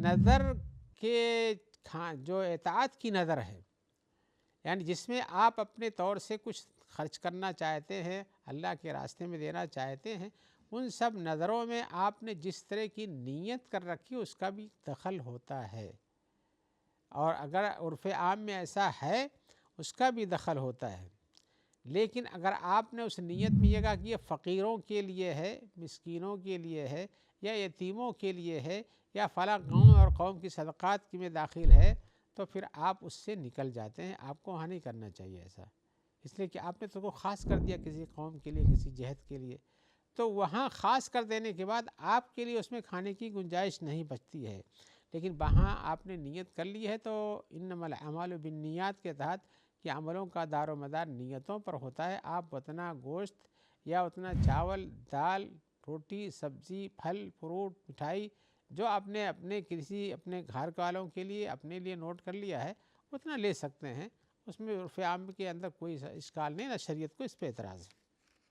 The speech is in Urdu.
نظر کے جو اطاعت کی نظر ہے، یعنی جس میں آپ اپنے طور سے کچھ خرچ کرنا چاہتے ہیں، اللہ کے راستے میں دینا چاہتے ہیں، ان سب نظروں میں آپ نے جس طرح کی نیت کر رکھی اس کا بھی دخل ہوتا ہے، اور اگر عرف عام میں ایسا ہے اس کا بھی دخل ہوتا ہے۔ لیکن اگر آپ نے اس نیت میں یہ کہا کہ یہ فقیروں کے لیے ہے، مسکینوں کے لیے ہے، یا یتیموں کے لیے ہے، یا فلاں قوم اور قوم کی صدقات میں داخل ہے، تو پھر آپ اس سے نکل جاتے ہیں۔ آپ کو وہاں نہیں کرنا چاہیے ایسا، اس لیے کہ آپ نے تو کو خاص کر دیا کسی قوم کے لیے، کسی جہت کے لیے، تو وہاں خاص کر دینے کے بعد آپ کے لیے اس میں کھانے کی گنجائش نہیں بچتی ہے۔ لیکن وہاں آپ نے نیت کر لی ہے تو انما الاعمال بالنیات کے تحت کہ عملوں کا دار و مدار نیتوں پر ہوتا ہے۔ آپ اتنا گوشت یا اتنا چاول، دال، روٹی، سبزی، پھل، فروٹ، مٹھائی جو آپ نے اپنے کسی اپنے گھر والوں کے لیے اپنے لیے نوٹ کر لیا ہے اتنا لے سکتے ہیں، اس میں عرف عام کے اندر کوئی اشکال نہیں، نہ شریعت کو اس پہ اعتراض ہے۔